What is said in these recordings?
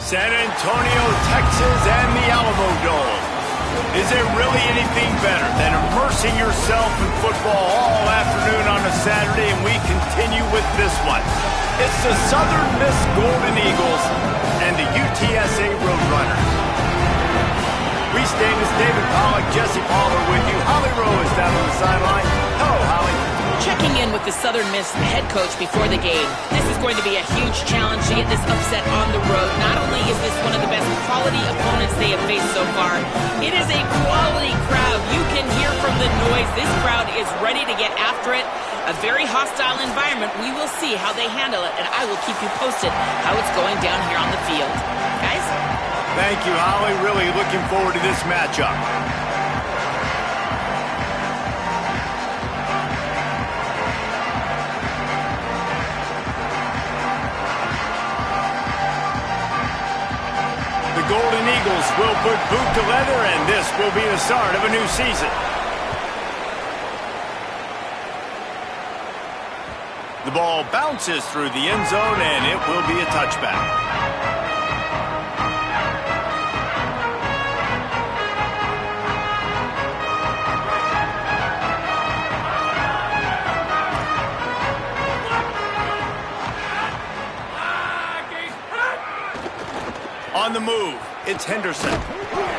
San Antonio, Texas, and the Alamo Dome. Is there really anything better than immersing yourself in football all afternoon on a Saturday? And we continue with this one. It's the Southern Miss Golden Eagles and the UTSA Roadrunners. Reese Davis, David Pollack, Jesse Palmer with you. Holly Rowe is down on the sideline. Hello, Holly. Checking in with the Southern Miss head coach before the game. This is going to be a huge challenge to get this upset on the road. Not only is this one of the best quality opponents they have faced so far, it is a quality crowd. You can hear from the noise. This crowd is ready to get after it. A very hostile environment. We will see how they handle it, and I will keep you posted how it's going down here on the field. Guys? Thank you, Holly. Really looking forward to this matchup. The Golden Eagles will put boot to leather, and this will be the start of a new season. The ball bounces through the end zone, and it will be a touchback. On the move, it's Henderson.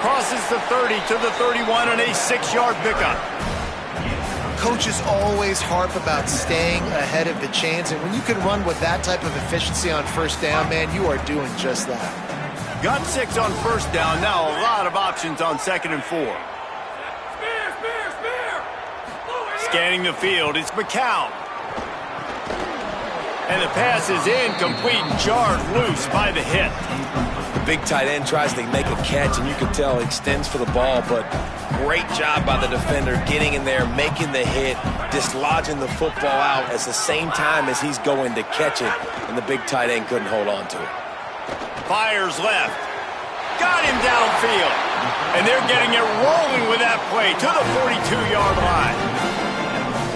Crosses the 30 to the 31 on a 6-yard pickup. Coaches always harp about staying ahead of the chains, and when you can run with that type of efficiency on first down, man, you are doing just that. Got 6 on first down. Now a lot of options on 2nd and 4. Scanning the field, it's McCown. And the pass is incomplete and jarred loose by the hit. Big tight end tries to make a catch, and you can tell he extends for the ball, but great job by the defender getting in there, making the hit, dislodging the football out at the same time as he's going to catch it, and the big tight end couldn't hold on to it. Fires left. Got him downfield. And they're getting it rolling with that play to the 42-yard line.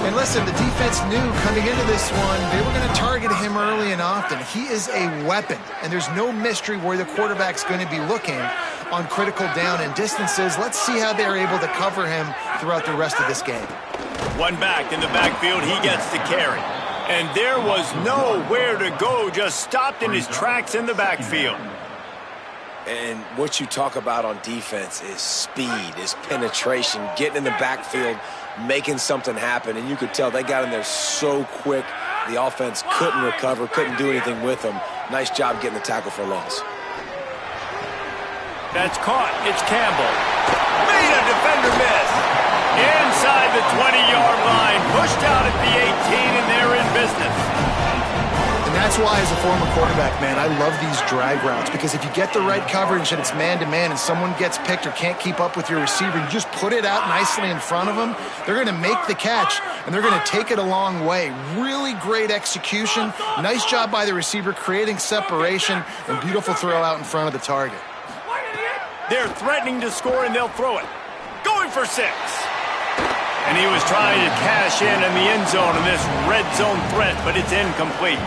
And listen, the defense knew coming into this one, they were going to target him early and often. He is a weapon, and there's no mystery where the quarterback's going to be looking on critical down and distances. Let's see how they're able to cover him throughout the rest of this game. One back in the backfield, he gets the carry. And there was nowhere to go, just stopped in his tracks in the backfield. And what you talk about on defense is speed, is penetration, getting in the backfield, making something happen. And you could tell they got in there so quick, the offense couldn't recover, couldn't do anything with them. Nice job getting the tackle for loss. That's caught. It's Campbell. Made a defender miss. Inside the 20-yard line, pushed out at the 18, and they're in business. And that's why, as a former quarterback, man, I love these drag routes, because if you get the right coverage and it's man-to-man and someone gets picked or can't keep up with your receiver, you just put it out nicely in front of them, they're going to make the catch, and they're going to take it a long way. Really great execution. Nice job by the receiver creating separation, and beautiful throw out in front of the target. They're threatening to score, and they'll throw it. Going for 6. And he was trying to cash in the end zone in this red zone threat, but it's incomplete.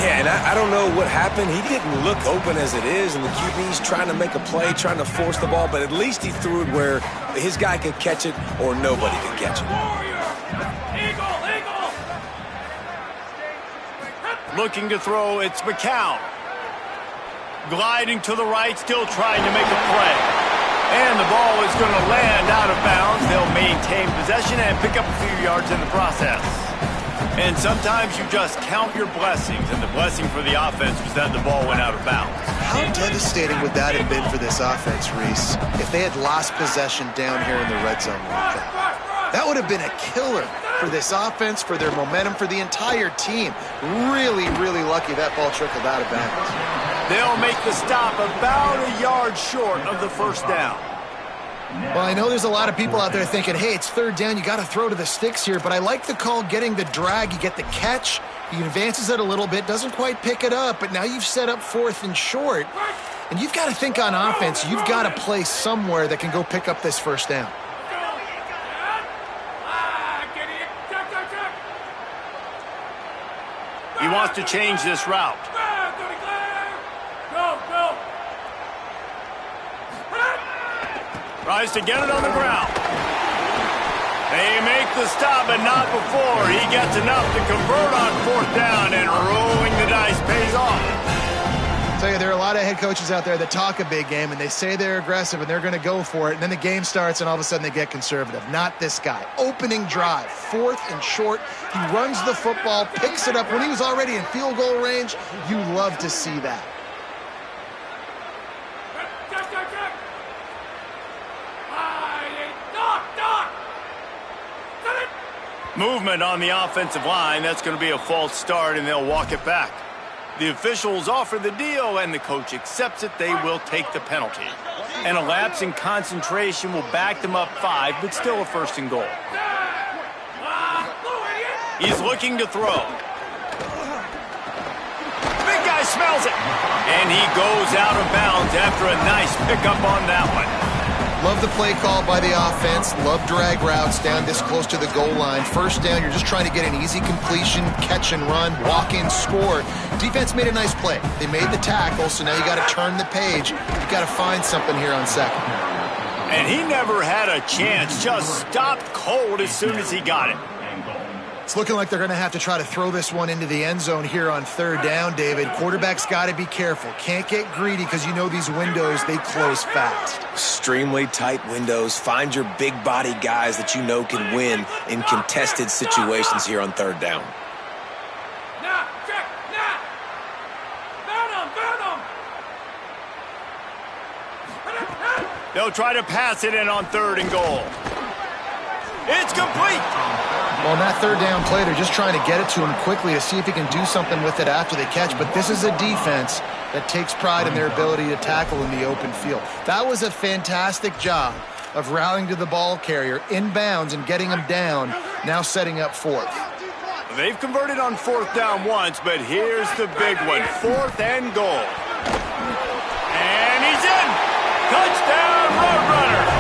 Yeah, and I don't know what happened. He didn't look open as it is, and the QB's trying to make a play, trying to force the ball, but at least he threw it where his guy could catch it or nobody could catch it. Looking to throw, it's McCown. Gliding to the right, still trying to make a play. And the ball is going to land out of bounds. They'll maintain possession and pick up a few yards in the process. And sometimes you just count your blessings, and the blessing for the offense was that the ball went out of bounds. How devastating would that have been for this offense, Reese, if they had lost possession down here in the red zone like that? That would have been a killer for this offense, for their momentum, for the entire team. Really, really lucky that ball trickled out of bounds. They'll make the stop about a yard short of the first down. Well, I know there's a lot of people out there thinking, hey, it's 3rd down, you got to throw to the sticks here, but I like the call getting the drag. You get the catch, he advances it a little bit, doesn't quite pick it up, but now you've set up 4th and short, and you've got to think on offense, you've got to play somewhere that can go pick up this 1st down. He wants to change this route. Go, go. Tries to get it on the ground. They make the stop, but not before. He gets enough to convert on 4th down, and rolling the dice pays off. I'll tell you, there are a lot of head coaches out there that talk a big game, and they say they're aggressive, and they're going to go for it, and then the game starts, and all of a sudden they get conservative. Not this guy. Opening drive, 4th and short. He runs the football, picks it up. When he was already in field goal range, you love to see that. Movement on the offensive line. That's going to be a false start, and they'll walk it back. The officials offer the deal, and the coach accepts it. They will take the penalty. And a lapse in concentration will back them up 5, but still a 1st and goal. He's looking to throw. Big guy smells it. And he goes out of bounds after a nice pickup on that one. Love the play call by the offense. Love drag routes down this close to the goal line. 1st down, you're just trying to get an easy completion, catch and run, walk in, score. Defense made a nice play. They made the tackle, so now you got to turn the page. You got to find something here on 2nd. And he never had a chance. Just stopped cold as soon as he got it. It's looking like they're going to have to try to throw this one into the end zone here on 3rd down, David. Quarterback's got to be careful. Can't get greedy because you know these windows, they close fast. Extremely tight windows. Find your big body guys that you know can win in contested situations here on 3rd down. They'll try to pass it in on 3rd and goal. It's complete. Well, in that 3rd down play, they're just trying to get it to him quickly to see if he can do something with it after they catch. But this is a defense that takes pride in their ability to tackle in the open field. That was a fantastic job of rallying to the ball carrier in bounds and getting him down, now setting up 4th. They've converted on 4th down once, but here's the big one. 4th and goal. And he's in. Touchdown, Roadrunners.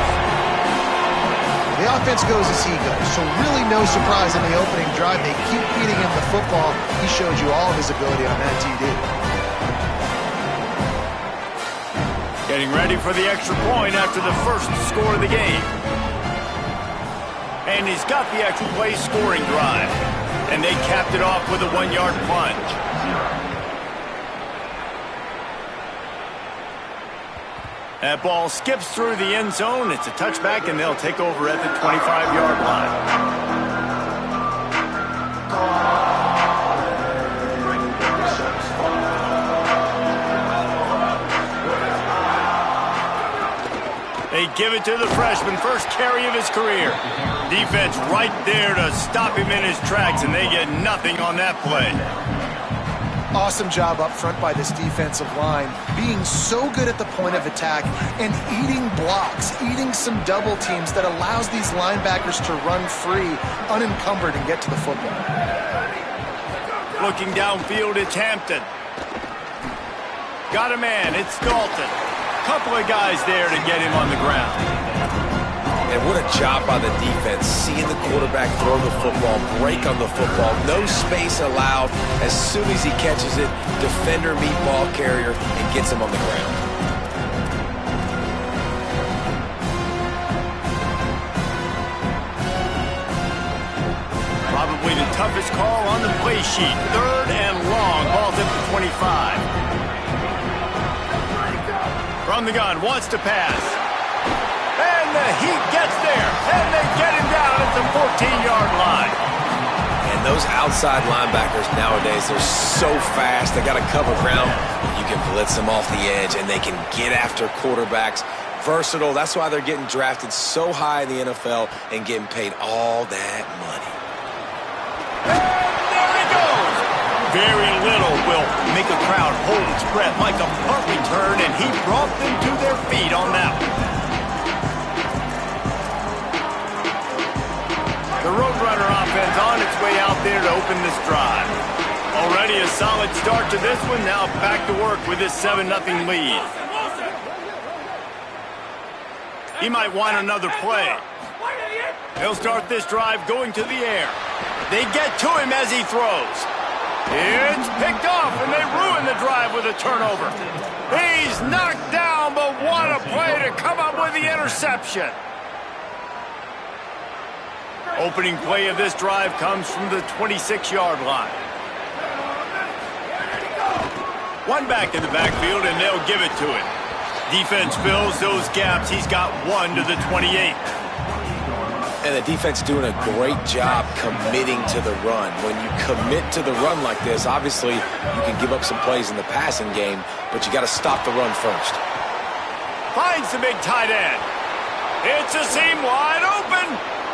The offense goes as he goes, so really no surprise in the opening drive. They keep feeding him the football. He showed you all of his ability on that TD. Getting ready for the extra point after the 1st score of the game. And he's got the extra play scoring drive. And they capped it off with a 1-yard plunge. That ball skips through the end zone. It's a touchback, and they'll take over at the 25-yard line. They give it to the freshman, first carry of his career. Defense right there to stop him in his tracks, and they get nothing on that play. Awesome job up front by this defensive line, being so good at the point of attack and eating blocks, eating some double teams that allows these linebackers to run free, unencumbered, and get to the football. Looking downfield, it's Hampton. Got a man, it's Dalton. Couple of guys there to get him on the ground. And what a job by the defense, seeing the quarterback throw the football, break on the football, no space allowed. As soon as he catches it, defender meet ball carrier and gets him on the ground. Probably the toughest call on the play sheet. 3rd and long, ball's at the 25. From the gun, wants to pass. And the heat gets there, and they get him down at the 14-yard line. And those outside linebackers nowadays, they're so fast. They got to cover ground. You can blitz them off the edge, and they can get after quarterbacks. Versatile. That's why they're getting drafted so high in the NFL and getting paid all that money. And there he goes. Very little will make a crowd hold its breath like a punt return, and he brought them to their feet on that one. The Roadrunner offense on its way out there to open this drive. Already a solid start to this one. Now back to work with this 7-0 lead. He might want another play. He'll start this drive going to the air. They get to him as he throws. It's picked off, and they ruin the drive with a turnover. He's knocked down, but What a play to come up with the interception. Opening play of this drive comes from the 26-yard line. One back in the backfield, and they'll give it to him. Defense fills those gaps. He's got one to the 28. And the defense doing a great job committing to the run. When you commit to the run like this, obviously you can give up some plays in the passing game, but you got to stop the run first. Finds the big tight end. It's a seam wide open.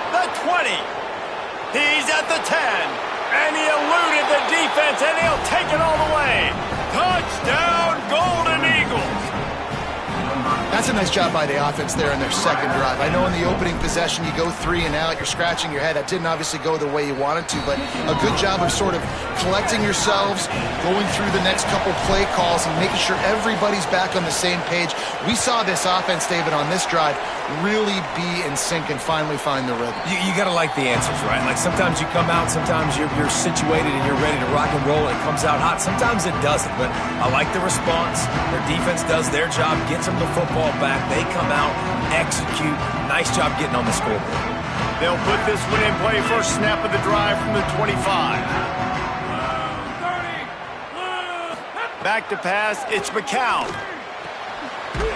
The 20. He's at the 10. And he eluded the defense, and he'll take it all the way. Touchdown, Golden Eagles. That's a nice job by the offense there in their second drive. I know in the opening possession you go 3 and out, you're scratching your head. That didn't obviously go the way you wanted to, but a good job of sort of collecting yourselves, going through the next couple play calls and making sure everybody's back on the same page. We saw this offense, David, on this drive really be in sync and finally find the rhythm. You got to like the answers, right? Like sometimes you come out, sometimes you're situated and you're ready to rock and roll and it comes out hot. Sometimes it doesn't, but I like the response. Their defense does their job, gets them the football back. They come out, execute. Nice job getting on the scoreboard. They'll put this one in play first snap of the drive from the 25. Back to pass, it's McCown.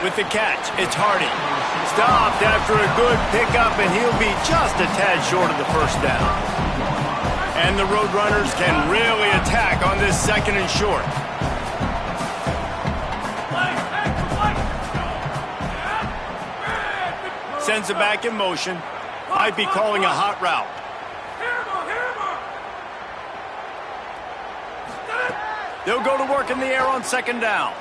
With the catch, it's Hardy. Stopped after a good pickup, and he'll be just a tad short of the first down. And the Roadrunners can really attack on this second and short. Sends it back in motion. Might be calling a hot route. They'll go to work in the air on second down.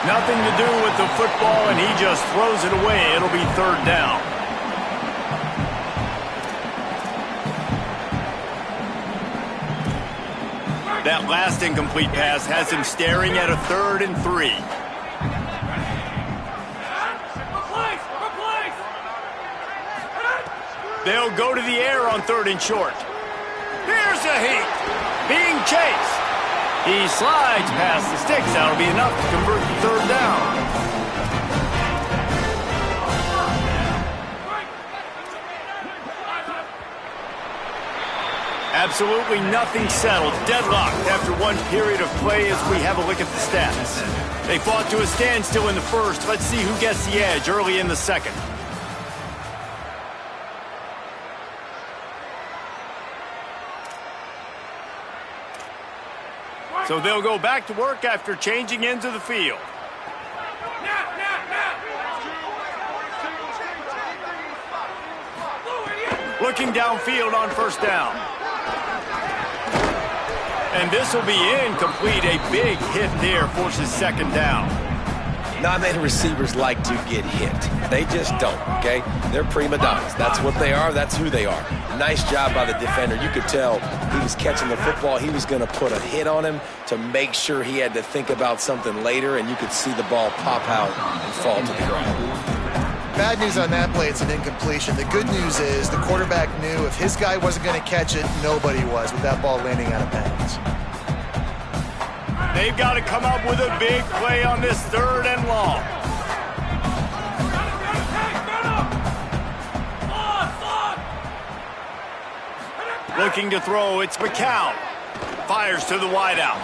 Nothing to do with the football, and he just throws it away. It'll be third down. That last incomplete pass has him staring at a 3rd and 3. They'll go to the air on 3rd and short. Here's a heat. Being chased. He slides past the sticks. That'll be enough to convert the third down. Absolutely nothing settled. Deadlocked after one period of play as we have a look at the stats. They fought to a standstill in the first. Let's see who gets the edge early in the second. So they'll go back to work after changing into the field. Looking downfield on first down. And this will be incomplete. A big hit there forces second down. Not many receivers like to get hit. They just don't, okay? They're prima donnas. That's what they are. That's who they are. Nice job by the defender. You could tell he was catching the football. He was going to put a hit on him to make sure he had to think about something later, and you could see the ball pop out and fall to the ground. Bad news on that play, it's an incompletion. The good news is the quarterback knew if his guy wasn't going to catch it, nobody was with that ball landing out of bounds. They've got to come up with a big play on this 3rd and long. Looking to throw, it's McCown. Fires to the wideout.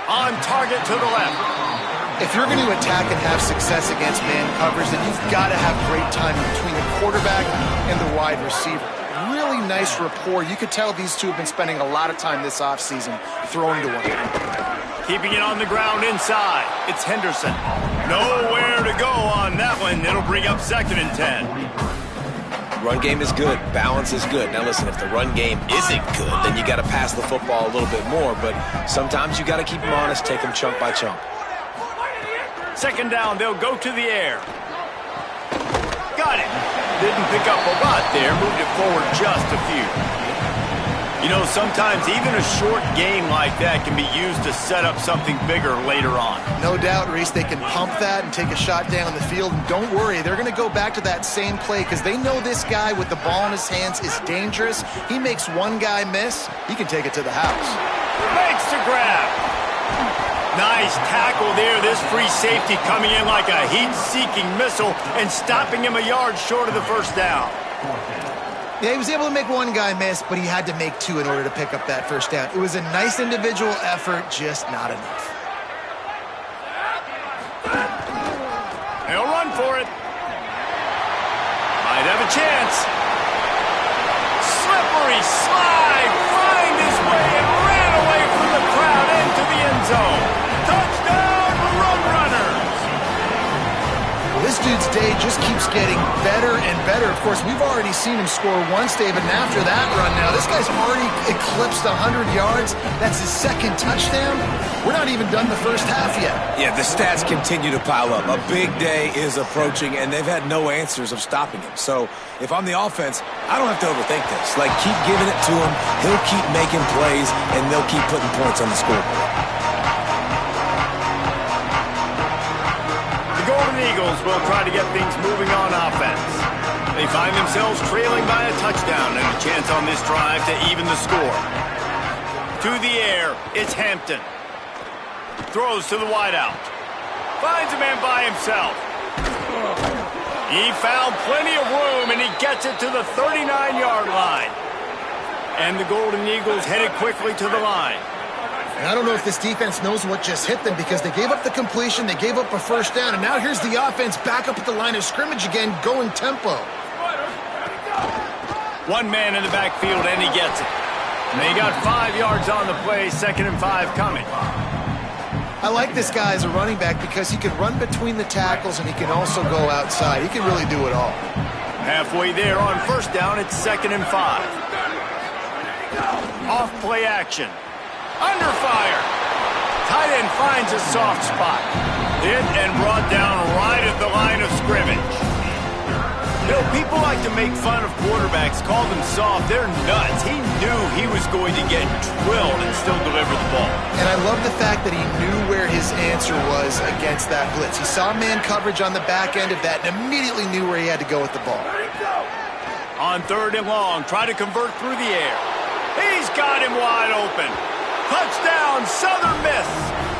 On target to the left. If you're going to attack and have success against man coverage, then you've got to have great timing between the quarterback and the wide receiver. Really nice rapport. You could tell these two have been spending a lot of time this offseason throwing to one another. Keeping it on the ground inside. It's Henderson. Nowhere to go on that one. It'll bring up 2nd and 10. Run game is good. Balance is good. Now listen, if the run game isn't good, then you got to pass the football a little bit more. But sometimes you got to keep them honest, take them chunk by chunk. Second down, they'll go to the air. Got it. Didn't pick up a lot there. Moved it forward just a few. You know, sometimes even a short game like that can be used to set up something bigger later on. No doubt, Reese, they can pump that and take a shot down the field. And don't worry, they're going to go back to that same play because they know this guy with the ball in his hands is dangerous. He makes one guy miss, he can take it to the house. Makes the grab. Nice tackle there. This free safety coming in like a heat-seeking missile and stopping him a yard short of the first down. Yeah, he was able to make one guy miss, but he had to make two in order to pick up that first down. It was a nice individual effort, just not enough. He'll run for it. Might have a chance. Slippery slide, find his way and ran away from the crowd into the end zone. Touchdown, Road Runners. Well, this dude's day just keeps getting better and better. Of course, we've already seen him score once, David, and after that run now, this guy's already eclipsed 100 yards. That's his second touchdown. We're not even done the first half yet. Yeah, the stats continue to pile up. A big day is approaching, and they've had no answers of stopping him. So if I'm the offense, I don't have to overthink this. Like, keep giving it to him. He'll keep making plays, and they'll keep putting points on the scoreboard. The Golden Eagles will try to get things moving on offense. They find themselves trailing by a touchdown and a chance on this drive to even the score. To the air, it's Hampton. Throws to the wideout. Finds a man by himself. He found plenty of room, and he gets it to the 39-yard line. And the Golden Eagles headed quickly to the line. And I don't know if this defense knows what just hit them because they gave up the completion, they gave up a first down, and now here's the offense back up at the line of scrimmage again, going tempo. One man in the backfield, and he gets it. And they got 5 yards on the play, 2nd and 5 coming. I like this guy as a running back because he can run between the tackles and he can also go outside. He can really do it all. Halfway there on first down, it's 2nd and 5. Off play action. Under fire. Tight end finds a soft spot. Hit and brought down right at the line of scrimmage. You know, people like to make fun of quarterbacks, call them soft. They're nuts. He knew he was going to get drilled and still deliver the ball. And I love the fact that he knew where his answer was against that blitz. He saw man coverage on the back end of that and immediately knew where he had to go with the ball. On 3rd and long, try to convert through the air. He's got him wide open. Touchdown, Southern Miss.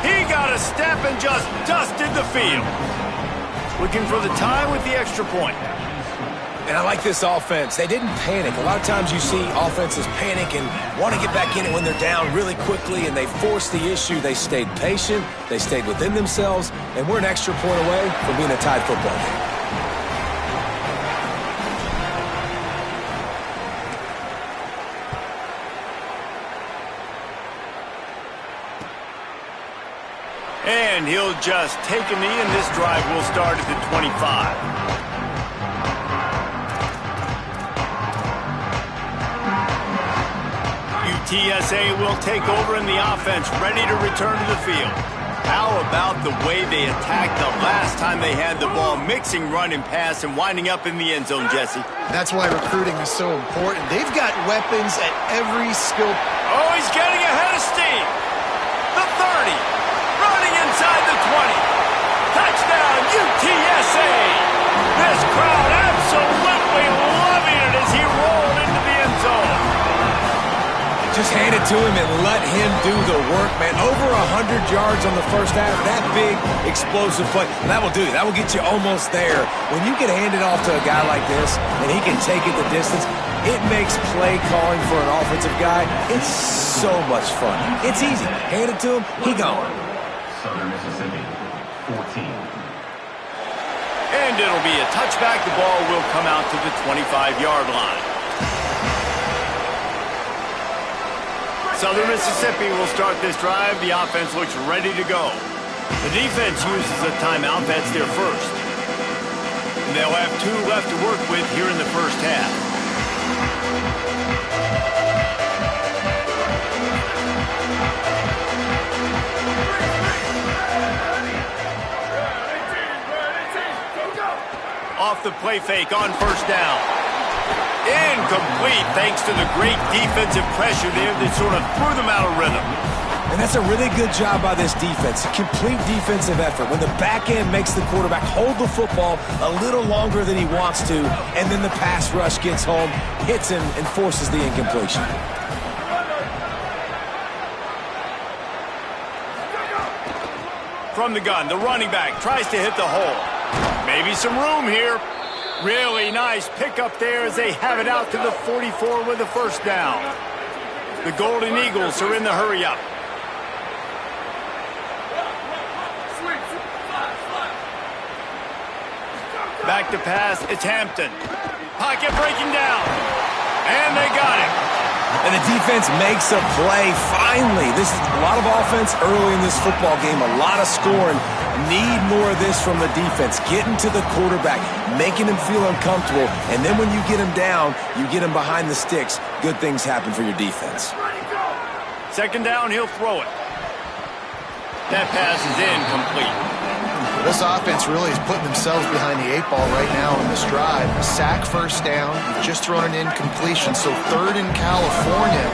He got a step and just dusted the field. Looking for the tie with the extra point. And I like this offense. They didn't panic. A lot of times you see offenses panic and want to get back in it when they're down really quickly, and they forced the issue. They stayed patient. They stayed within themselves, and we're an extra point away from being a tied football game. And he'll just take a knee, and this drive will start at the 25. TSA will take over in the offense, ready to return to the field. How about the way they attacked the last time they had the ball, mixing run and pass and winding up in the end zone, Jesse? That's why recruiting is so important. They've got weapons at every skill. Oh, he's getting ahead of steam. The 30, running inside the 20. Touchdown, UTSA. This crowd absolutely loving it as he rolled into the end zone. Just hand it to him and let him do the work, man. Over 100 yards on the first half. That big, explosive play. That will do it. That will get you almost there. When you get handed off to a guy like this and he can take it the distance, it makes play calling for an offensive guy, it's so much fun. It's easy. Hand it to him, he gone. Southern Mississippi, 14. And it'll be a touchback. The ball will come out to the 25-yard line. Southern Mississippi will start this drive. The offense looks ready to go. The defense uses a timeout. That's their first. And they'll have 2 left to work with here in the first half. Off the play fake on first down. Incomplete thanks to the great defensive pressure there that sort of threw them out of rhythm. And that's a really good job by this defense. Complete defensive effort. When the back end makes the quarterback hold the football a little longer than he wants to, and then the pass rush gets home, hits him, and forces the incompletion. from the gun. The running back tries to hit the hole. Maybe some room here. Really nice pickup there as they have it out to the 44 with a first down. The Golden Eagles are in the hurry-up. Back to pass, it's Hampton. Pocket breaking down. And they got him. And the defense makes a play, finally. This is a lot of offense early in this football game, a lot of scoring. Need more of this from the defense. Getting to the quarterback, making him feel uncomfortable, and then when you get him down, you get him behind the sticks. Good things happen for your defense. Second down, he'll throw it. That pass is incomplete. This offense really is putting themselves behind the 8 ball right now in this drive. Sack first down. You've just thrown an incompletion, so third in California.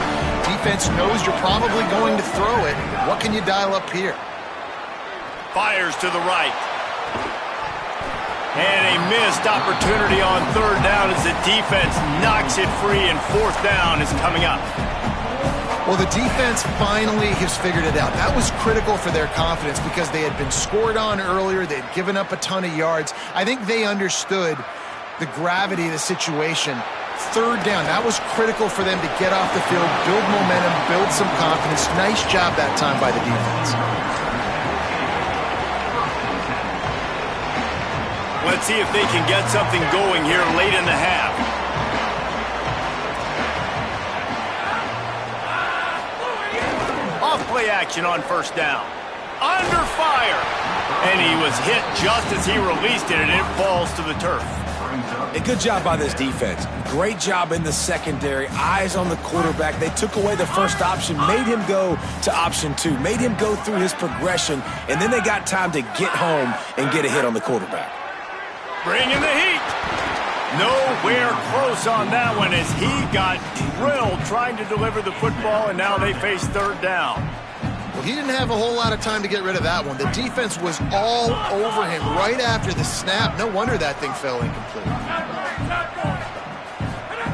Defense knows you're probably going to throw it. What can you dial up here? Fires to the right. And a missed opportunity on third down as the defense knocks it free, and fourth down is coming up. Well, the defense finally has figured it out. That was critical for their confidence because they had been scored on earlier. They had given up a ton of yards. I think they understood the gravity of the situation. Third down, that was critical for them to get off the field, build momentum, build some confidence. Nice job that time by the defense. Let's see if they can get something going here late in the half. Off-play action on first down. Under fire. And he was hit just as he released it, and it falls to the turf. A good job by this defense. Great job in the secondary. Eyes on the quarterback. They took away the first option, made him go to option 2, made him go through his progression, and then they got time to get home and get a hit on the quarterback. Bringing the heat. Nowhere close on that one as he got drilled trying to deliver the football, and now they face third down. Well, he didn't have a whole lot of time to get rid of that one. The defense was all over him right after the snap. No wonder that thing fell incomplete.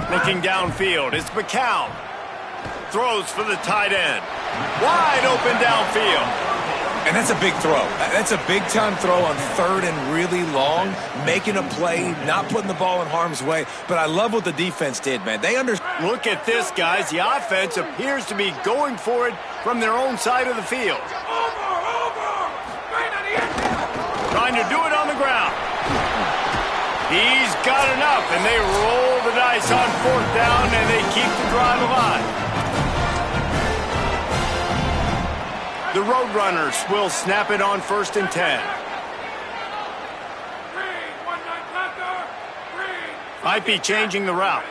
Looking downfield, it's McCown. Throws for the tight end. Wide open downfield. And that's a big throw. That's a big-time throw on third and really long, making a play, not putting the ball in harm's way. But I love what the defense did, man. They understand. Look at this, guys. The offense appears to be going for it from their own side of the field. Trying to do it on the ground. He's got enough, and they roll the dice on fourth down, and they keep the drive alive. The Roadrunners will snap it on first and 10. Might be changing the route.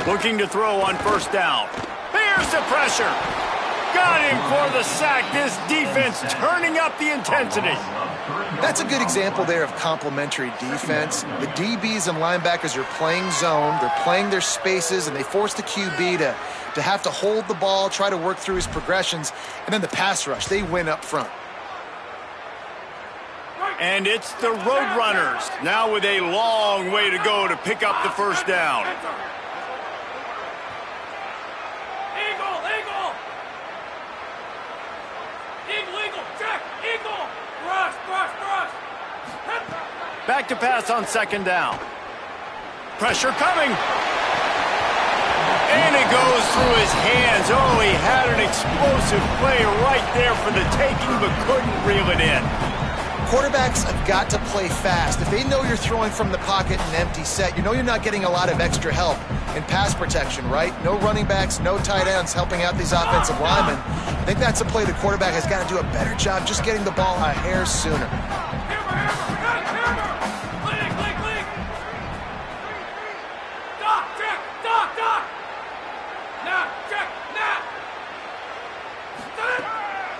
Looking to throw on first down. Here's the pressure. Got him for the sack. This defense turning up the intensity. That's a good example there of complementary defense. The DBs and linebackers are playing zone. They're playing their spaces, and they force the QB to have to hold the ball, try to work through his progressions, and then the pass rush. They win up front. And it's the Roadrunners now with a long way to go to pick up the first down. Back to pass on second down. Pressure coming. And it goes through his hands. Oh, he had an explosive play right there for the taking, but couldn't reel it in. Quarterbacks have got to play fast. If they know you're throwing from the pocket in an empty set, you know you're not getting a lot of extra help in pass protection, right? No running backs, no tight ends helping out these offensive linemen. I think that's a play the quarterback has got to do a better job just getting the ball a hair sooner.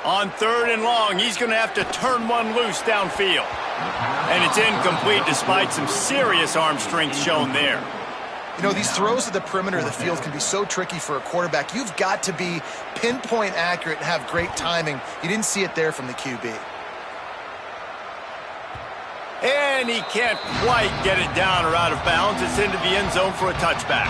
On third and long, he's going to have to turn one loose downfield. And it's incomplete despite some serious arm strength shown there. You know, these throws to the perimeter of the field can be so tricky for a quarterback. You've got to be pinpoint accurate and have great timing. You didn't see it there from the QB. And he can't quite get it down or out of bounds. It's into the end zone for a touchback.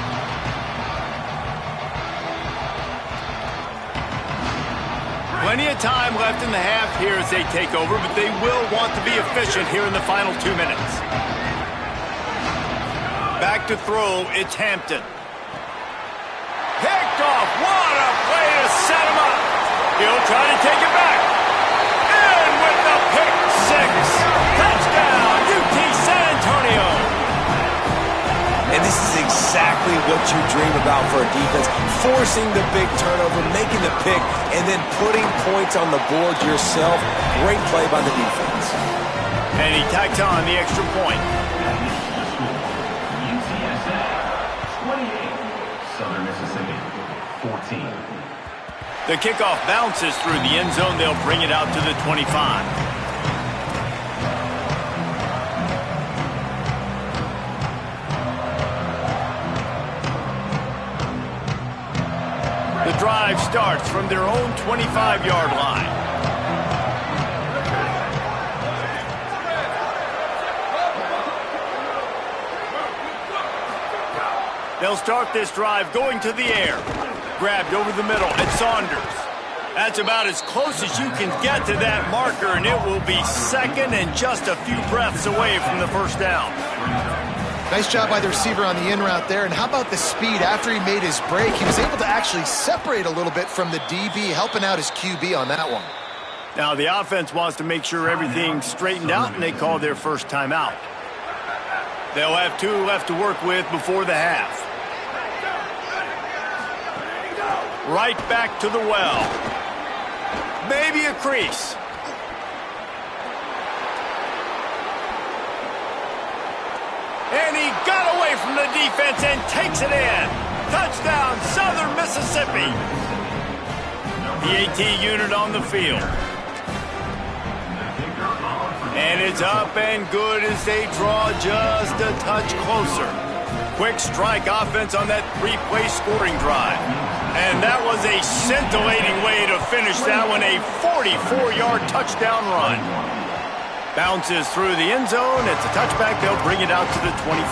Plenty of time left in the half here as they take over, but they will want to be efficient here in the final 2 minutes. Back to throw, it's Hampton. Picked off, what a play to set him up. He'll try to take it back. And with the pick six, touchdown, UT San Antonio. And this is exactly what you dream about for a defense. Forcing the big turnover, making the pick, and then putting points on the board yourself. Great play by the defense. And he tacks on the extra point. UTSA 28, Southern Mississippi 14. The kickoff bounces through the end zone. They'll bring it out to the 25. The drive starts from their own 25-yard line. They'll start this drive going to the air. Grabbed over the middle, and Saunders. That's about as close as you can get to that marker, and it will be second and just a few breaths away from the first down. Nice job by the receiver on the in route there. And how about the speed? After he made his break, he was able to actually separate a little bit from the DB, helping out his QB on that one. Now, the offense wants to make sure everything's straightened out, and they call their first timeout. They'll have 2 left to work with before the half. Right back to the well. Maybe a crease. And he got away from the defense and takes it in. Touchdown, Southern Mississippi. The AT unit on the field. And it's up and good as they draw just a touch closer. Quick strike offense on that 3-play scoring drive. And that was a scintillating way to finish that one, a 44-yard touchdown run. Bounces through the end zone. It's a touchback. They'll bring it out to the 25.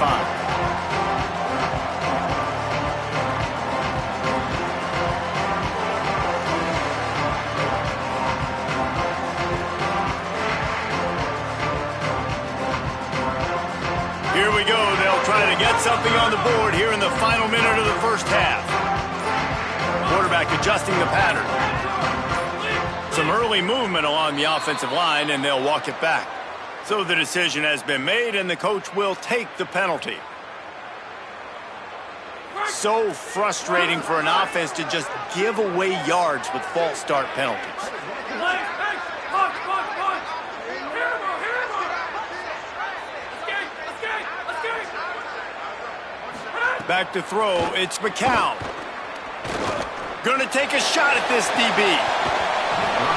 Here we go. They'll try to get something on the board here in the final minute of the first half. Quarterback adjusting the pattern. Some early movement along the offensive line, and they'll walk it back. So the decision has been made, and the coach will take the penalty. So frustrating for an offense to just give away yards with false start penalties. Back to throw, it's McCown. Gonna take a shot at this DB.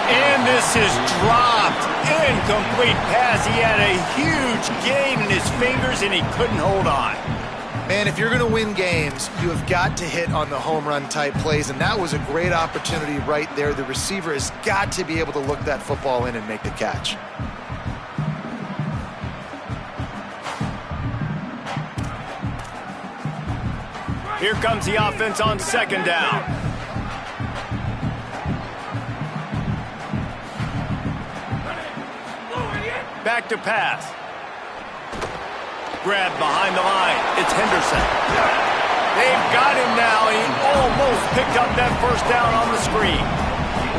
And this is dropped. Incomplete pass. He had a huge gain in his fingers, and he couldn't hold on. Man, if you're going to win games, you have got to hit on the home run type plays, and that was a great opportunity right there. The receiver has got to be able to look that football in and make the catch. Here comes the offense on second down. Back to pass. Grab behind the line. It's Henderson. They've got him now. He almost picked up that first down on the screen.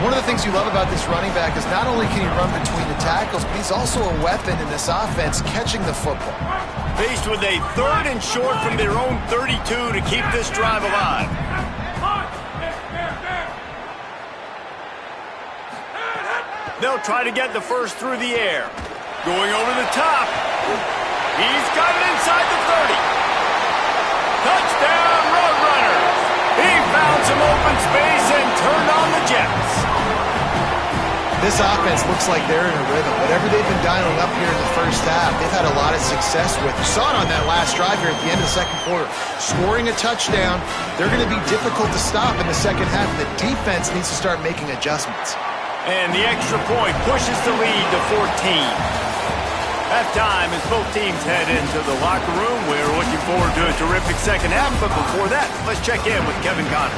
One of the things you love about this running back is not only can he run between the tackles, but he's also a weapon in this offense catching the football. Faced with a 3rd and short from their own 32 to keep this drive alive. They'll try to get the first through the air. Going over the top. He's got it inside the 30. Touchdown, Roadrunners. He found some open space and turned on the Jets. This offense looks like they're in a rhythm. Whatever they've been dialing up here in the first half, they've had a lot of success with. You saw it on that last drive here at the end of the second quarter. Scoring a touchdown, they're going to be difficult to stop in the second half. The defense needs to start making adjustments. And the extra point pushes the lead to 14. Halftime as both teams head into the locker room. We're looking forward to a terrific second half, but before that, let's check in with Kevin Connors.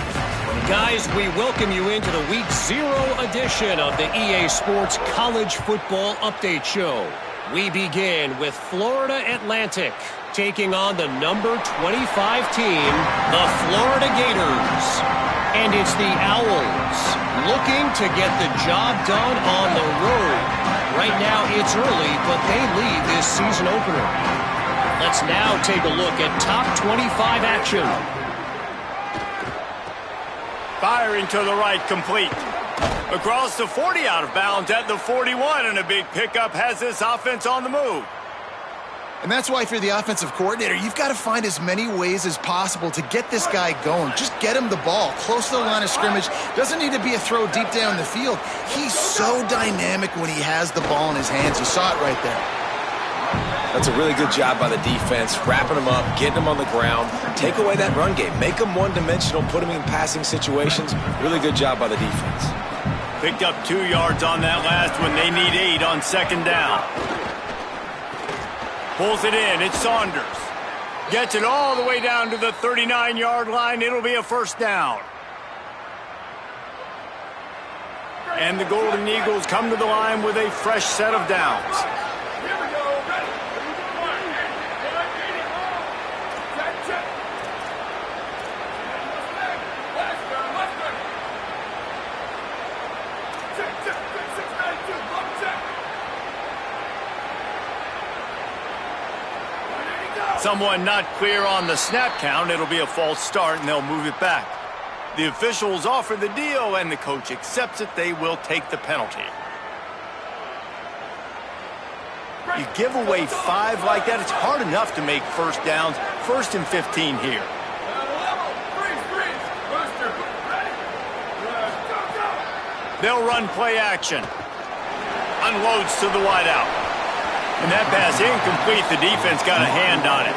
Guys, we welcome you into the Week 0 edition of the EA Sports College Football Update Show. We begin with Florida Atlantic taking on the number 25 team, the Florida Gators. And it's the Owls looking to get the job done on the road. Right now it's early, but they lead this season opener. Let's now take a look at top 25 action. Firing to the right, complete. Across the 40, out of bounds at the 41, and a big pickup has this offense on the move. And that's why if you're the offensive coordinator, you've got to find as many ways as possible to get this guy going. Just get him the ball close to the line of scrimmage. Doesn't need to be a throw deep down the field. He's so dynamic when he has the ball in his hands. You saw it right there. That's a really good job by the defense, wrapping them up, getting them on the ground. Take away that run game. Make them one-dimensional, put them in passing situations. Really good job by the defense. Picked up 2 yards on that last one. They need 8 on second down. Pulls it in. It's Saunders. Gets it all the way down to the 39-yard line. It'll be a first down. And the Golden Eagles come to the line with a fresh set of downs. Someone not clear on the snap count. It'll be a false start, and they'll move it back. The officials offer the deal, and the coach accepts it. They will take the penalty. You give away 5 like that, it's hard enough to make first downs. 1st and 15 here. They'll run play action. Unloads to the wideout. And that pass incomplete. The defense got a hand on it.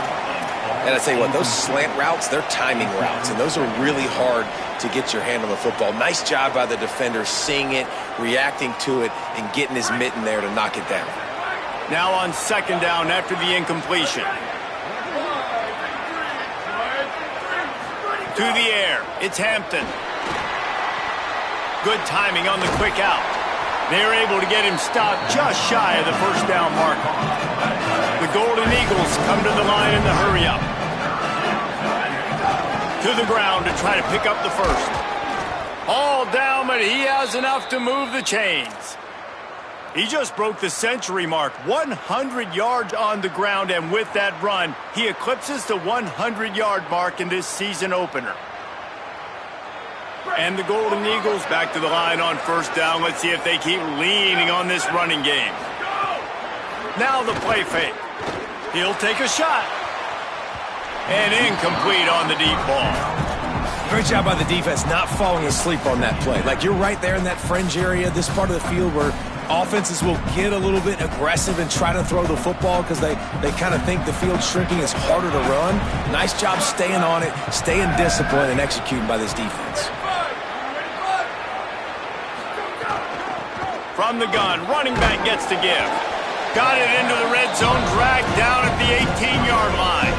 And I tell you what, those slant routes, they're timing routes, and those are really hard to get your hand on the football. Nice job by the defender seeing it, reacting to it, and getting his mitten there to knock it down. Now on second down after the incompletion. To the air. It's Hampton. Good timing on the quick out. They're able to get him stopped just shy of the first down mark. The Golden Eagles come to the line in the hurry-up. To the ground to try to pick up the first. All down, but he has enough to move the chains. He just broke the century mark. 100 yards on the ground, and with that run, he eclipses the 100-yard mark in this season opener. And the Golden Eagles back to the line on first down. Let's see if they keep leaning on this running game. Now the play fake. He'll take a shot. And incomplete on the deep ball. Great job by the defense not falling asleep on that play. Like, you're right there in that fringe area, this part of the field where offenses will get a little bit aggressive and try to throw the football because they kind of think the field's shrinking. It's harder to run. Nice job staying on it, staying disciplined, and executing by this defense. From the gun, running back gets to give. Got it into the red zone, dragged down at the 18-yard line.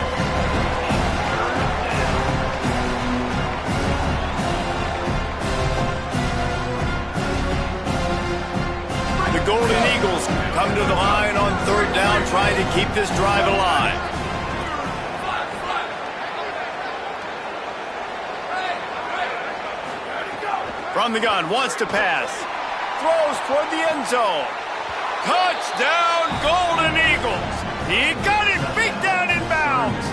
The Golden Eagles come to the line on third down, trying to keep this drive alive. From the gun, wants to pass. Throws toward the end zone. Touchdown, Golden Eagles. He got it, beat down in bounds.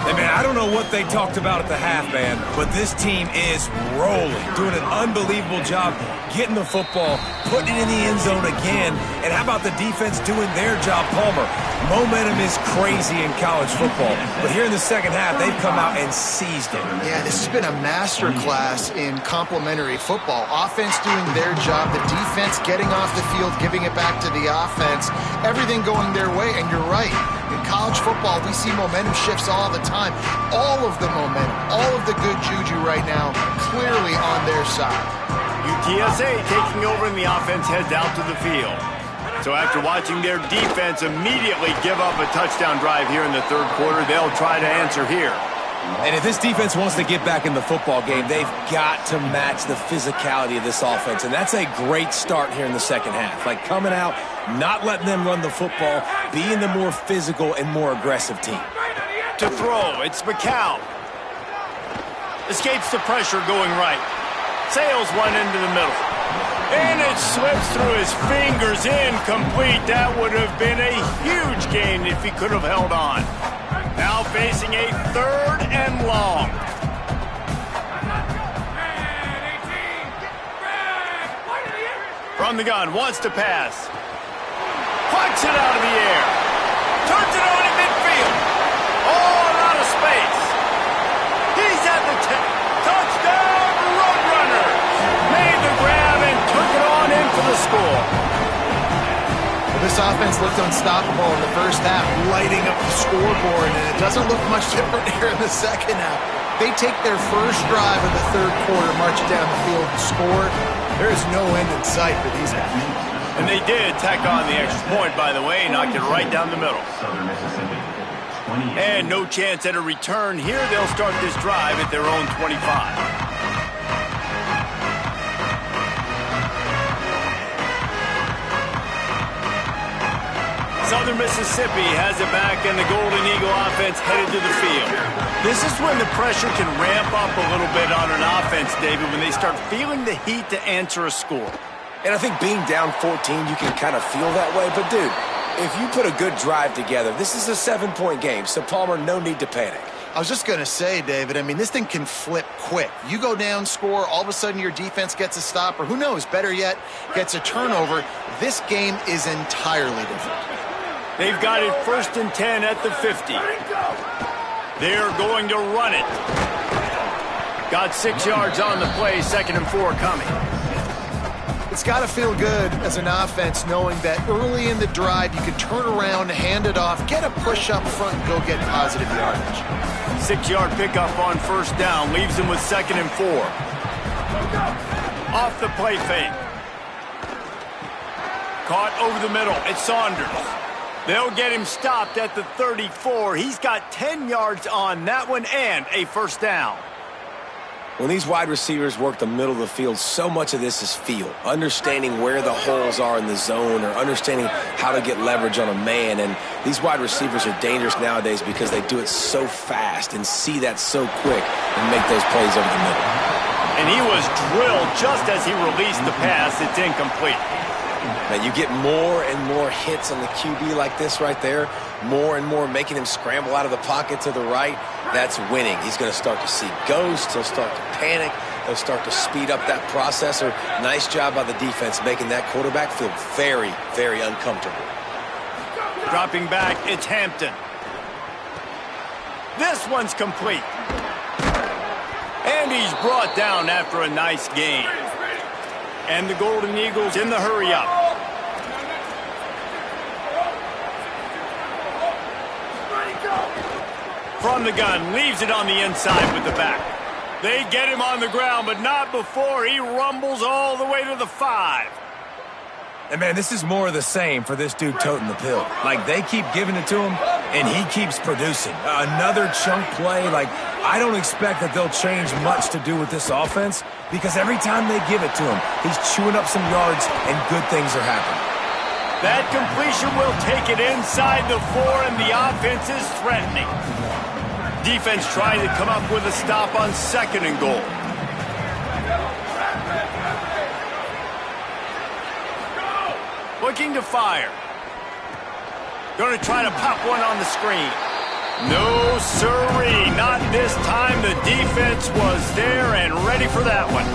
Hey, man, I don't know what they talked about at the half, man, but this team is rolling, doing an unbelievable job getting the football, putting it in the end zone again, and how about the defense doing their job, Palmer? Momentum is crazy in college football, but here in the second half, they've come out and seized it. Yeah, this has been a master class in complementary football. Offense doing their job, the defense getting off the field, giving it back to the offense, everything going their way, and you're right. In college football, we see momentum shifts all the time. All of the momentum, all of the good juju right now, clearly on their side. UTSA taking over and the offense heads out to the field. So after watching their defense immediately give up a touchdown drive here in the third quarter, they'll try to answer here. And if this defense wants to get back in the football game, they've got to match the physicality of this offense. And that's a great start here in the second half. Like coming out, not letting them run the football, being the more physical and more aggressive team. To throw, it's McCown. Escapes the pressure going right. Sails one into the middle. And it slips through his fingers, incomplete. That would have been a huge gain if he could have held on. Now facing a 3rd and long. From the gun, wants to pass. Plucks it out of the air. Turns it on in midfield. All out of space. He's at the 10. Touchdown, Roadrunners. Made the grab and took it on in for the score. This offense looked unstoppable in the first half, lighting up the scoreboard, and it doesn't look much different here in the second half. They take their first drive of the third quarter, march down the field, and score. There is no end in sight for these guys. And they did tack on the extra point, by the way, knocked it right down the middle. Southern Mississippi, 28. And no chance at a return here. They'll start this drive at their own 25. Southern Mississippi has it back, and the Golden Eagle offense headed to the field. This is when the pressure can ramp up a little bit on an offense, David, when they start feeling the heat to answer a score. And I think being down 14, you can kind of feel that way. But, dude, if you put a good drive together, this is a 7-point game. So, Palmer, no need to panic. I was just going to say, David, I mean, this thing can flip quick. You go down, score, all of a sudden your defense gets a stop, or who knows, better yet, gets a turnover. This game is entirely different. They've got it 1st and 10 at the 50. They're going to run it. Got 6 yards on the play, 2nd and 4 coming. It's got to feel good as an offense knowing that early in the drive you can turn around, hand it off, get a push up front, and go get positive yardage. 6-yard pickup on 1st down, leaves them with 2nd and 4. Off the play fake. Caught over the middle. It's Saunders. They'll get him stopped at the 34. He's got 10 yards on that one and a 1st down. When these wide receivers work the middle of the field, so much of this is feel. Understanding where the holes are in the zone or understanding how to get leverage on a man. And these wide receivers are dangerous nowadays because they do it so fast and see that so quick and make those plays over the middle. And he was drilled just as he released the pass. It's incomplete. Now, you get more and more hits on the QB like this right there, more and more making him scramble out of the pocket to the right. That's winning. He's going to start to see ghosts. He'll start to panic. He'll start to speed up that processor. Nice job by the defense making that quarterback feel very, very uncomfortable. Dropping back, it's Hampton. This one's complete. And he's brought down after a nice gain. And the Golden Eagles in the hurry-up. From the gun, leaves it on the inside with the back. They get him on the ground, but not before he rumbles all the way to the 5. And, man, this is more of the same for this dude toting the pill. Like, they keep giving it to him, and he keeps producing. Another chunk play. Like, I don't expect that they'll change much to do with this offense because every time they give it to him, he's chewing up some yards, and good things are happening. That completion will take it inside the 4, and the offense is threatening. Defense trying to come up with a stop on 2nd and goal. Looking to fire. Going to try to pop one on the screen. No, sirree. Not this time. The defense was there and ready for that one.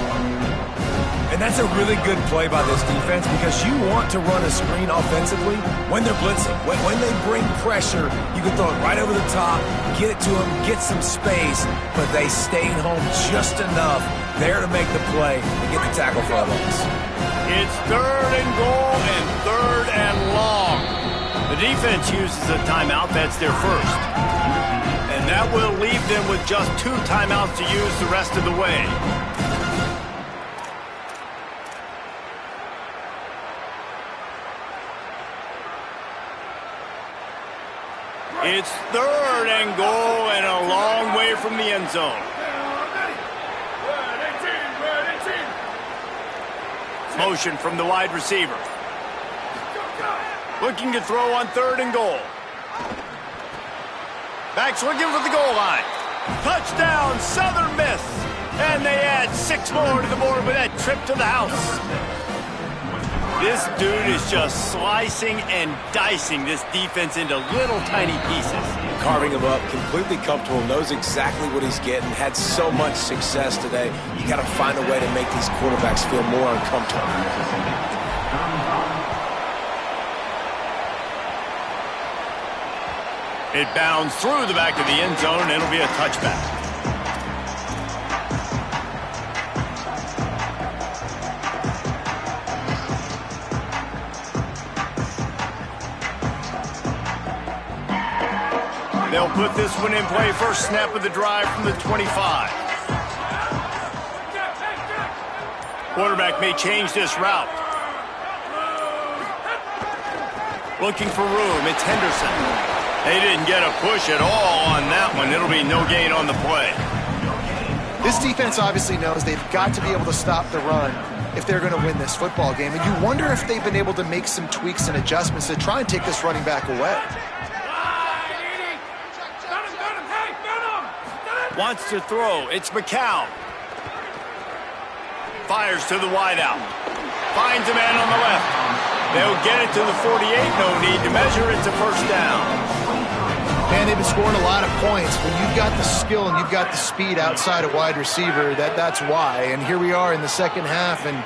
And that's a really good play by this defense because you want to run a screen offensively when they're blitzing. When they bring pressure, you can throw it right over the top, get it to them, get some space, but they stayed home just enough there to make the play and get the tackle for a loss. It's 3rd and goal and 3rd and long. The defense uses a timeout. That's their first. And that will leave them with just 2 timeouts to use the rest of the way. It's 3rd and goal and a long way from the end zone. Motion from the wide receiver. Looking to throw on 3rd and goal. Backs looking for the goal line. Touchdown, Southern Miss. And they add 6 more to the board with that trip to the house. This dude is just slicing and dicing this defense into little tiny pieces. Carving him up, completely comfortable, knows exactly what he's getting, had so much success today. You got to find a way to make these quarterbacks feel more uncomfortable. It bounds through the back of the end zone, and it'll be a touchback. They'll put this one in play. First snap of the drive from the 25. Quarterback may change this route. Looking for room. It's Henderson. They didn't get a push at all on that one. It'll be no gain on the play. This defense obviously knows they've got to be able to stop the run if they're going to win this football game. And you wonder if they've been able to make some tweaks and adjustments to try and take this running back away. Wants to throw. It's McCown. Fires to the wideout. Finds a man on the left. They'll get it to the 48. No need to measure it to first down. Man, they've been scoring a lot of points. When you've got the skill and you've got the speed outside of wide receiver, that's why. And here we are in the second half, and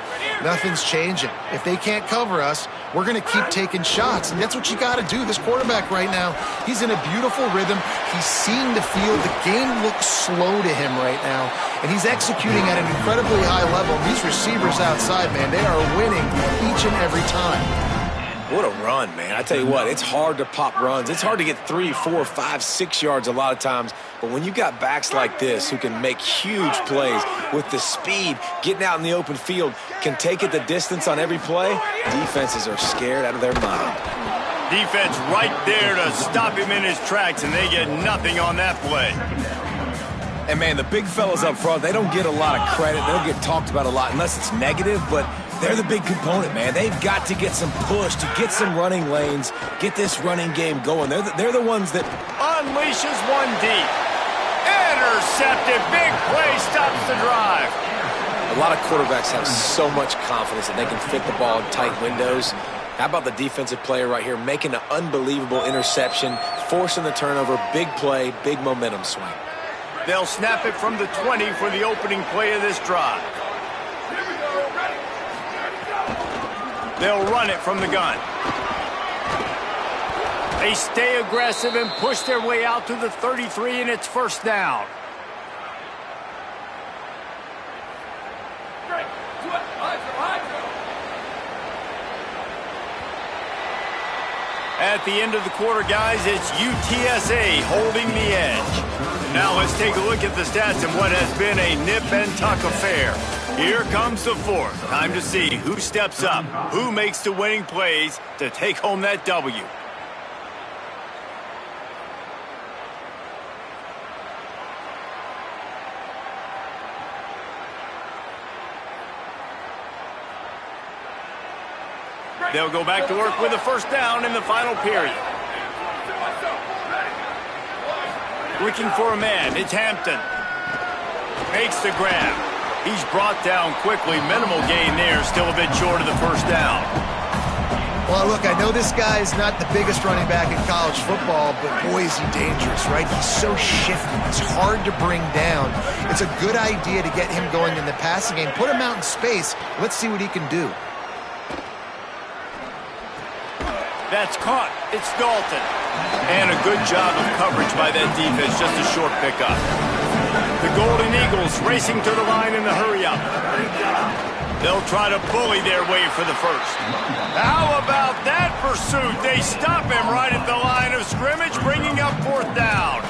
nothing's changing. If they can't cover us, we're going to keep taking shots, and that's what you got to do. This quarterback right now, he's in a beautiful rhythm. He's seeing the field. The game looks slow to him right now, and he's executing at an incredibly high level. These receivers outside, man, they are winning each and every time. What a run, man. I tell you what, it's hard to pop runs. It's hard to get 3, 4, 5, 6 yards a lot of times. But when you got backs like this who can make huge plays with the speed, getting out in the open field, can take it the distance on every play, defenses are scared out of their mind. Defense right there to stop him in his tracks, and they get nothing on that play. And, man, the big fellas up front, they don't get a lot of credit. They don't get talked about a lot unless it's negative, but they're the big component, man. They've got to get some push, to get some running lanes, get this running game going. They're the ones that unleashes one deep. Intercepted. Big play stops the drive. A lot of quarterbacks have so much confidence that they can fit the ball in tight windows. How about the defensive player right here making an unbelievable interception, forcing the turnover, big play, big momentum swing. They'll snap it from the 20 for the opening play of this drive. They'll run it from the gun. They stay aggressive and push their way out to the 33, and it's first down. At the end of the quarter, guys, it's UTSA holding the edge. Now let's take a look at the stats and what has been a nip and tuck affair. Here comes the fourth. Time to see who steps up, who makes the winning plays to take home that W. They'll go back to work with a first down in the final period. Looking for a man. It's Hampton. Makes the grab. He's brought down quickly. Minimal gain there. Still a bit short of the first down. Well, look, I know this guy's not the biggest running back in college football, but boy, is he dangerous, right? He's so shifty. He's hard to bring down. It's a good idea to get him going in the passing game. Put him out in space. Let's see what he can do. That's caught. It's Dalton. And a good job of coverage by that defense. Just a short pickup. The Golden Eagles racing to the line in the hurry-up. They'll try to bully their way for the first. How about that pursuit? They stop him right at the line of scrimmage, bringing up fourth down.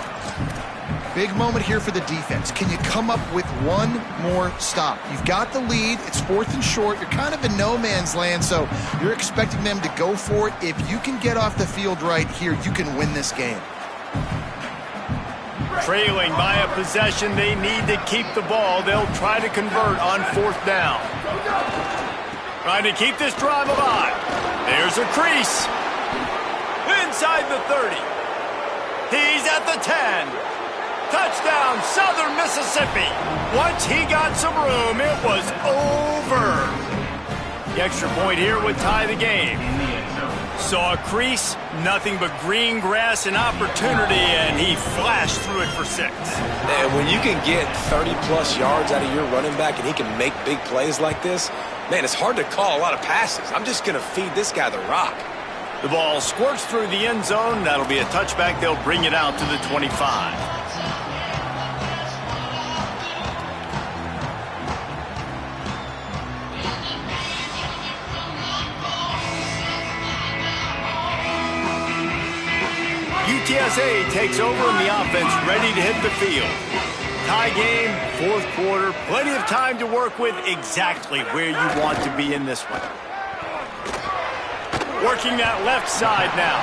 Big moment here for the defense. Can you come up with one more stop? You've got the lead. It's fourth and short. You're kind of in no man's land, so you're expecting them to go for it. If you can get off the field right here, you can win this game. Trailing by a possession, they need to keep the ball. They'll try to convert on 4th down. Trying to keep this drive alive. There's a crease. Inside the 30. He's at the 10. Touchdown, Southern Mississippi. Once he got some room, it was over. The extra point here would tie the game. Saw a crease, nothing but green grass and opportunity, and he flashed through it for 6. And when you can get 30-plus yards out of your running back and he can make big plays like this, man, it's hard to call a lot of passes. I'm just going to feed this guy the rock. The ball squirts through the end zone. That'll be a touchback. They'll bring it out to the 25. UTSA takes over and the offense ready to hit the field. Tie game, 4th quarter, plenty of time to work with, exactly where you want to be in this one. Working that left side now.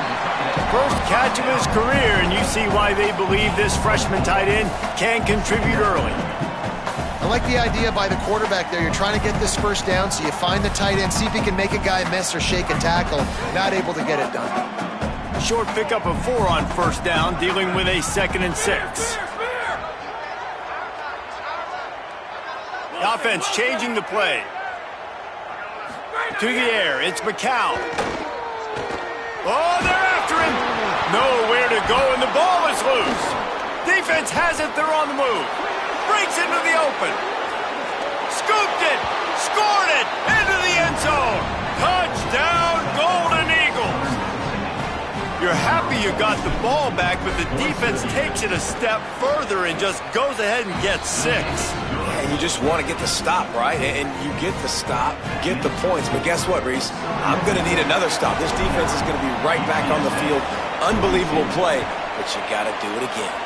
First catch of his career, and you see why they believe this freshman tight end can contribute early. I like the idea by the quarterback there. You're trying to get this first down, so you find the tight end, see if he can make a guy miss or shake a tackle. Not able to get it done. Short pickup of 4 on 1st down, dealing with a 2nd and 6. The offense changing the play. To the air, it's McCown. Oh, they're after him. Nowhere to go, and the ball is loose. Defense has it, they're on the move. Breaks into the open. Scooped it, scored it, into the end zone. Touchdown, Golden Eagles. You're happy you got the ball back, but the defense takes it a step further and just goes ahead and gets 6. And you just want to get the stop, right? And you get the stop, get the points. But guess what, Reese? I'm going to need another stop. This defense is going to be right back on the field. Unbelievable play, but you got to do it again.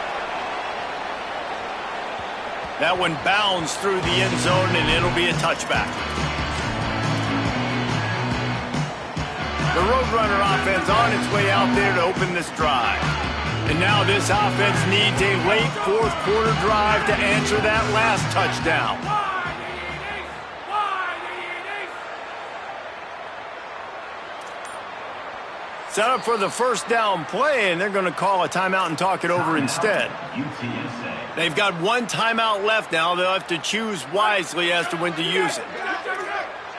That one bounds through the end zone, and it'll be a touchback. The Roadrunner offense on its way out there to open this drive. And now this offense needs a late 4th quarter drive to answer that last touchdown. Set up for the 1st down play, and they're going to call a timeout and talk it over instead. They've got 1 timeout left now. They'll have to choose wisely as to when to use it.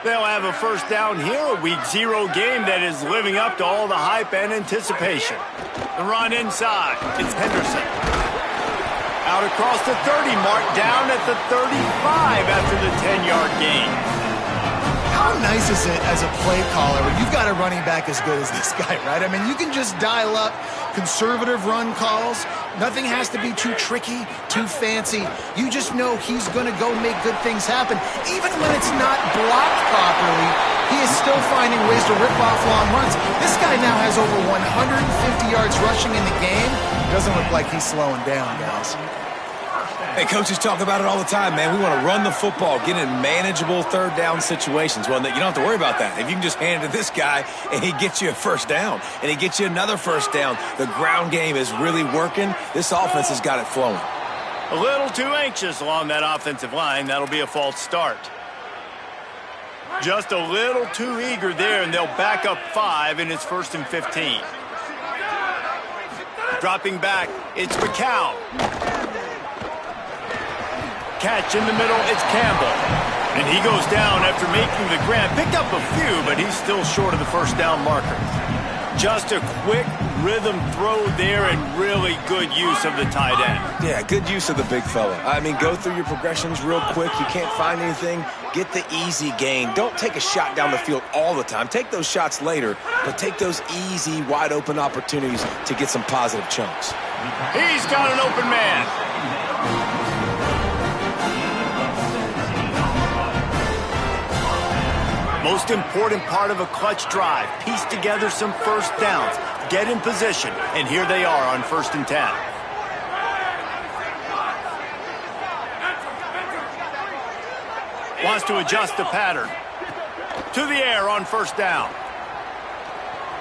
They'll have a 1st down here, a Week 0 game that is living up to all the hype and anticipation. The run inside, it's Henderson. Out across the 30 mark, down at the 35 after the 10-yard gain. How nice is it as a play caller when you've got a running back as good as this guy, right? I mean, you can just dial up conservative run calls. Nothing has to be too tricky, too fancy. You just know he's going to go make good things happen. Even when it's not blocked properly, he is still finding ways to rip off long runs. This guy now has over 150 yards rushing in the game. Doesn't look like he's slowing down, guys. Hey, coaches talk about it all the time, man. We want to run the football, get in manageable 3rd down situations. Well, you don't have to worry about that. If you can just hand it to this guy and he gets you a 1st down and he gets you another 1st down, the ground game is really working. This offense has got it flowing. A little too anxious along that offensive line. That'll be a false start. Just a little too eager there, and they'll back up 5, and it's 1st and 15. Dropping back, it's McCown. Catch in the middle, it's Campbell. And he goes down after making the grab. Picked up a few, but he's still short of the 1st down marker. Just a quick rhythm throw there and really good use of the tight end. Yeah, good use of the big fella. I mean, go through your progressions real quick. You can't find anything. Get the easy gain. Don't take a shot down the field all the time. Take those shots later, but take those easy, wide-open opportunities to get some positive chunks. He's got an open man. Most important part of a clutch drive, piece together some 1st downs, get in position, and here they are on 1st and 10. Wants to adjust the pattern. To the air on 1st down.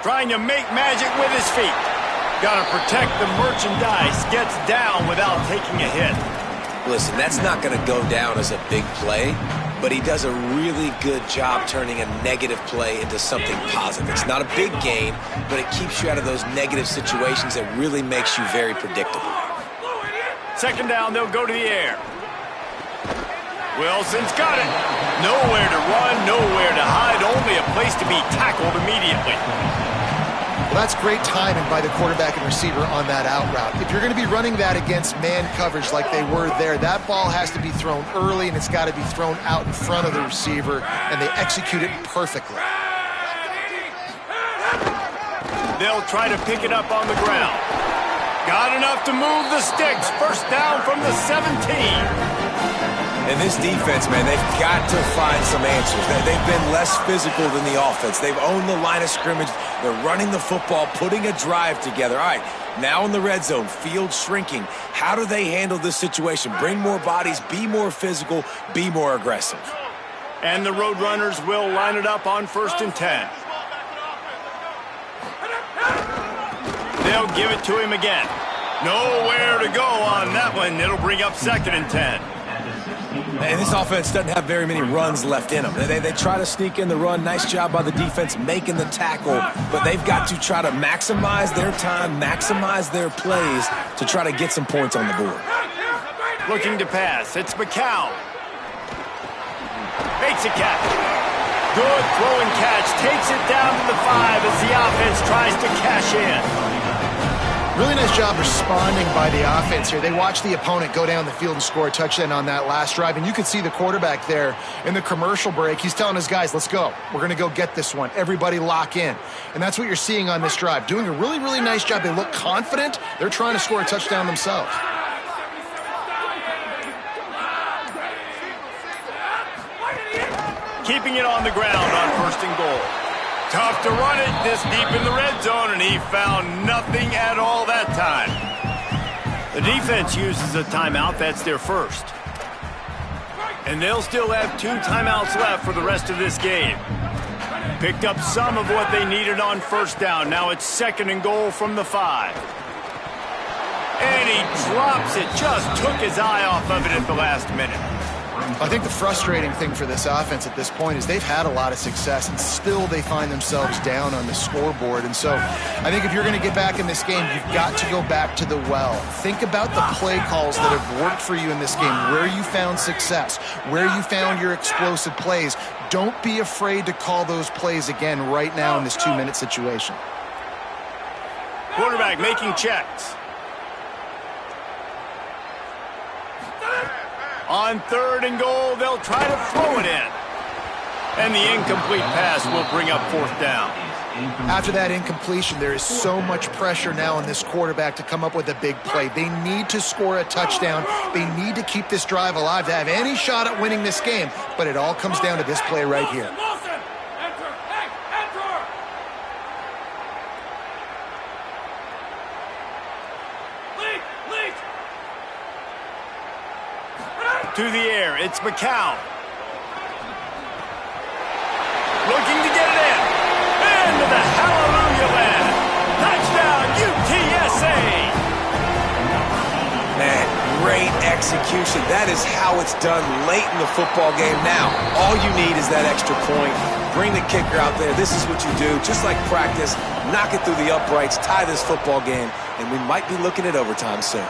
Trying to make magic with his feet. Got to protect the merchandise. Gets down without taking a hit. Listen, that's not going to go down as a big play, but he does a really good job turning a negative play into something positive. It's not a big gain, but it keeps you out of those negative situations that really makes you very predictable. Second down, they'll go to the air. Wilson's got it. Nowhere to run, nowhere to hide, only a place to be tackled immediately. Well, that's great timing by the quarterback and receiver on that out route. If you're going to be running that against man coverage like they were there, that ball has to be thrown early, and it's got to be thrown out in front of the receiver, and they execute it perfectly. They'll try to pick it up on the ground. Got enough to move the sticks. First down from the 17. And this defense, man, they've got to find some answers. They've been less physical than the offense. They've owned the line of scrimmage. They're running the football, putting a drive together. All right, now in the red zone, field shrinking. How do they handle this situation? Bring more bodies, be more physical, be more aggressive. And the Roadrunners will line it up on 1st and 10. They'll give it to him again. Nowhere to go on that one. It'll bring up 2nd and 10. And this offense doesn't have very many runs left in them. They try to sneak in the run. Nice job by the defense making the tackle. But they've got to try to maximize their time, maximize their plays to try to get some points on the board. Looking to pass. It's McCown. Makes a catch. Good throwing catch. Takes it down to the 5 as the offense tries to cash in. Really nice job responding by the offense here. They watched the opponent go down the field and score a touchdown on that last drive, and you could see the quarterback there in the commercial break. He's telling his guys, let's go. We're going to go get this one. Everybody lock in. And that's what you're seeing on this drive. Doing a really, really nice job. They look confident. They're trying to score a touchdown themselves. Keeping it on the ground on 1st and goal. Tough to run it this deep in the red zone, and he found nothing at all that time. The defense uses a timeout. That's their first. And they'll still have 2 timeouts left for the rest of this game. Picked up some of what they needed on 1st down. Now it's 2nd and goal from the 5. And he drops it. Just took his eye off of it at the last minute. I think the frustrating thing for this offense at this point is they've had a lot of success, and still they find themselves down on the scoreboard. And so I think if you're going to get back in this game, you've got to go back to the well. Think about the play calls that have worked for you in this game, where you found success, where you found your explosive plays. Don't be afraid to call those plays again right now in this 2-minute situation. Quarterback making checks. On 3rd and goal, they'll try to throw it in. And the incomplete pass will bring up 4th down. After that incompletion, there is so much pressure now on this quarterback to come up with a big play. They need to score a touchdown. They need to keep this drive alive to have any shot at winning this game. But it all comes down to this play right here. To the air, it's McCown. Looking to get it in. Into the hallelujah land. Touchdown, UTSA. Man, great execution. That is how it's done late in the football game. Now, all you need is that extra point. Bring the kicker out there. This is what you do. Just like practice, knock it through the uprights, tie this football game, and we might be looking at overtime soon.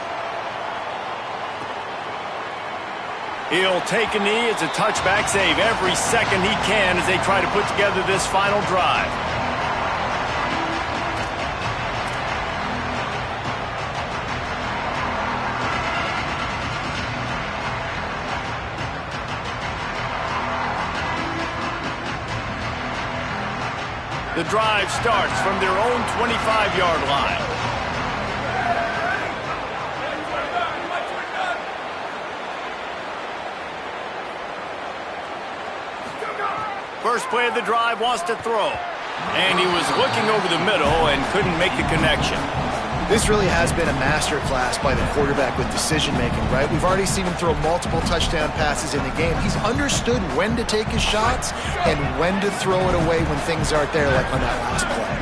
He'll take a knee. It's a touchback save every second he can as they try to put together this final drive. The drive starts from their own 25-yard line. First play of the drive, wants to throw. And he was looking over the middle and couldn't make the connection. This really has been a master class by the quarterback with decision-making, right? We've already seen him throw multiple touchdown passes in the game. He's understood when to take his shots and when to throw it away when things aren't there, like on that last play.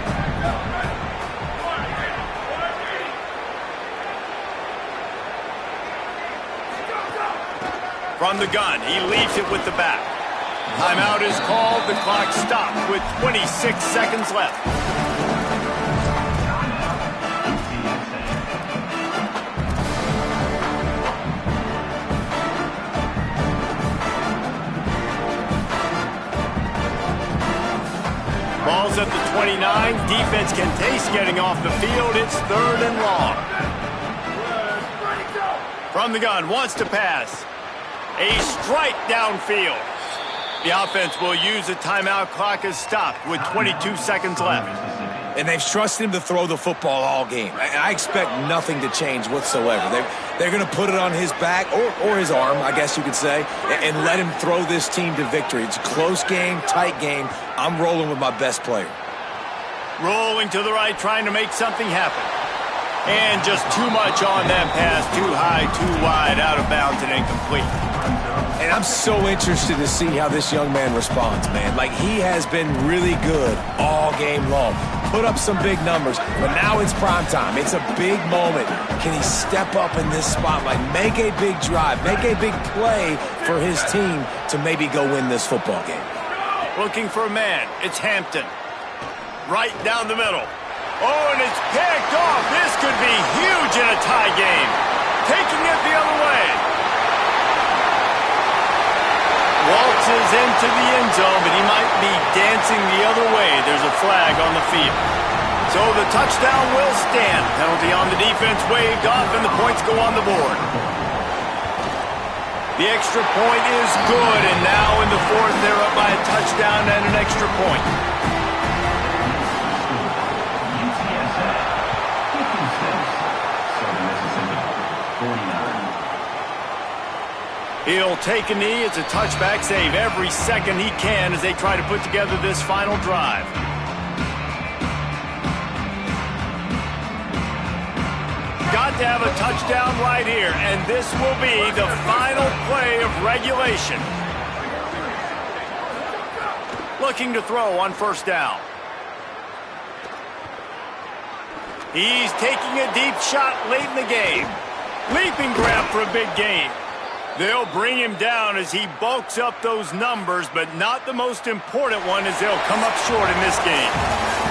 From the gun, he leaves it with the back. Timeout is called. The clock stopped with 26 seconds left. Ball's at the 29. Defense can taste getting off the field. It's 3rd and long. From the gun, wants to pass. A strike downfield. The offense will use the timeout. Clock is stopped with 22 seconds left. And they've trusted him to throw the football all game. I expect nothing to change whatsoever. They're going to put it on his back, or his arm, I guess you could say, and let him throw this team to victory. It's a close game, tight game. I'm rolling with my best player. Rolling to the right, trying to make something happen. And just too much on that pass. Too high, too wide, out of bounds, and incomplete. And I'm so interested to see how this young man responds, man. Like, he has been really good all game long. Put up some big numbers, but now it's prime time. It's a big moment. Can he step up in this spotlight, make a big drive, make a big play for his team to maybe go win this football game? Looking for a man. It's Hampton. Right down the middle. Oh, and it's picked off. This could be huge in a tie game. Taking it the other way. Waltzes into the end zone, but he might be dancing the other way. There's a flag on the field. So the touchdown will stand. Penalty on the defense waved off, and the points go on the board. The extra point is good, and now in the 4th, they're up by a touchdown and an extra point. He'll take a knee. It's a touchback save every second he can as they try to put together this final drive. Got to have a touchdown right here, and this will be the final play of regulation. Looking to throw on 1st down. He's taking a deep shot late in the game. Leaping grab for a big gain. They'll bring him down as he bulks up those numbers, but not the most important one as they'll come up short in this game.